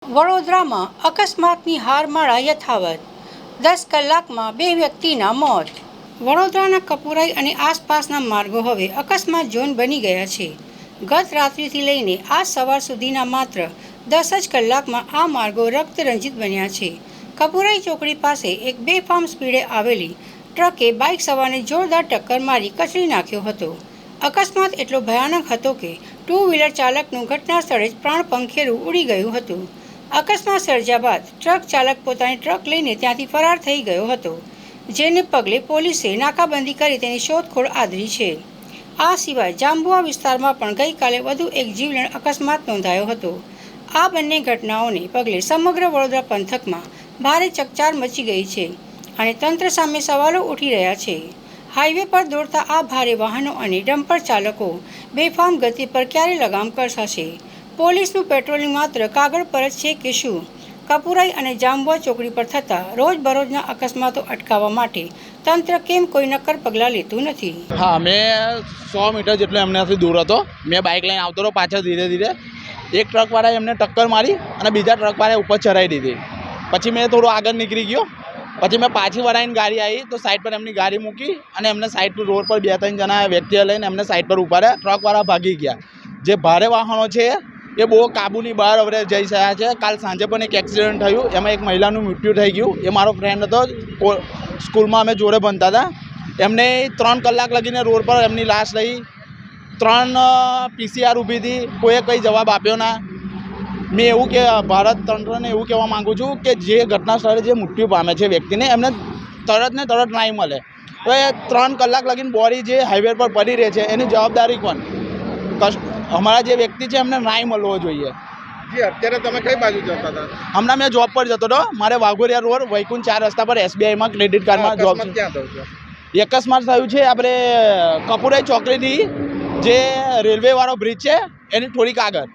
વડોદરામાં અકસ્માતની હારમાળા યથાવત 10 કલાકમાં 2 વ્યક્તિના મોત। વડોદરાના કપુરાઈ અને આસપાસના માર્ગો હવે અકસ્માત ઝોન બની ગયા છે। ગત રાત્રિથી લઈને આજ સવાર સુધીના માત્ર 10 જ કલાકમાં આ માર્ગો રક્તરંજિત બન્યા છે। કપુરાઈ ચોકડી પાસે એક બેફામ સ્પીડે આવેલી ટ્રકે બાઇક સવારને જોરદાર ટક્કર મારી કચડી નાખ્યો હતો। અકસ્માત એટલો ભયાનક હતો કે 2 વ્હીલર ચાલકનું ઘટના સ્થળે જ પ્રાણ પંખેરું ઉડી ગયું હતું। અકસ્માત સર્જ્યા બાદ ટ્રક ચાલક પોતાની ટ્રક લઈને ત્યાંથી ફરાર થઈ ગયો હતો, જેને પગલે પોલીસે નાકાબંધી કરી તેની શોધખોળ આદરી છે। આ સિવાય જાંબુઆ વિસ્તારમાં પણ ગઈકાલે વધુ એક જીવલેણ અકસ્માત નોંધાયો હતો। આ બંને ઘટનાઓને પગલે સમગ્ર વડોદરા પંથકમાં ભારે ચકચાર મચી ગઈ છે અને તંત્ર સામે સવાલો ઉઠી રહ્યા છે। હાઈવે પર દોડતા આ ભારે વાહનો અને ડમ્પર ચાલકો બેફામ ગતિ પર ક્યારે લગામ કસાશે? પોલીસનું પેટ્રોલિંગ માત્ર કાગળ પર જ છે કે શું? કપુરાઈ અને જાંબુઆ ચોકડી પર થતા રોજબરોજના અકસ્માતો અટકાવવા માટે તંત્ર કેમ કોઈ નક્કર પગલાં લેતું નથી? હા, મેં 100 મીટર જેટલો એમનાથી દૂર હતો। મેં બાઇક લઈને આવતો હતો પાછળ ધીરે ધીરે। એક ટ્રકવાળાએ એમને ટક્કર મારી અને બીજા ટ્રકવાળાએ ઉપર ચડાવી દીધી। પછી મેં થોડું આગળ નીકળી ગયો। પછી મેં પાછી વળાવીને ગાડી આવી તો સાઈડ પર એમની ગાડી મૂકી અને એમને સાઈડ પર રોડ પર 2-3 જણા વ્યક્તિઓ લઈને એમને સાઈડ પર ઉભા ટ્રકવાળા ભાગી ગયા। જે ભારે વાહનો છે એ બહુ કાબૂની બહાર હવે જઈ રહ્યા છે। કાલ સાંજે પણ એક એક્સિડન્ટ થયું, એમાં એક મહિલાનું મૃત્યુ થઈ ગયું। એ મારો ફ્રેન્ડ હતો, સ્કૂલમાં અમે જોડે ભણતા હતા। એમને 3 કલાક લગીને રોડ પર એમની લાશ રહી। 3 PCR ઊભી હતી, કોઈએ કંઈ જવાબ આપ્યો ના। મેં એવું કે ભારત તંત્રને એવું કહેવા માગું છું કે જે ઘટના સ્થળે જે મૃત્યુ પામે છે વ્યક્તિને, એમને તરત ને તરત ન્યાય મળે। તો એ 3 કલાક લગીને બોડી જે હાઈવે પર પડી રહે છે એની જવાબદારી કોણ? અમારા જે વ્યક્તિ છે એમને ન્યાય મળવો જોઈએ। અત્યારે તમે કઈ બાજુ જતા હતા? હમણાં મેં જોબ પર જતો હતો। મારે વાઘોડિયા રોડ વૈકુંઠ 4 રસ્તા પર SBIમાં ક્રેડિટ કાર્ડમાં જોબ છે। ક્યાં થયું છે? અકસ્માત થયું છે આપણે કપુરાઈ ચોકડીથી જે રેલવેવાળો બ્રિજ છે એની થોડીક આગળ।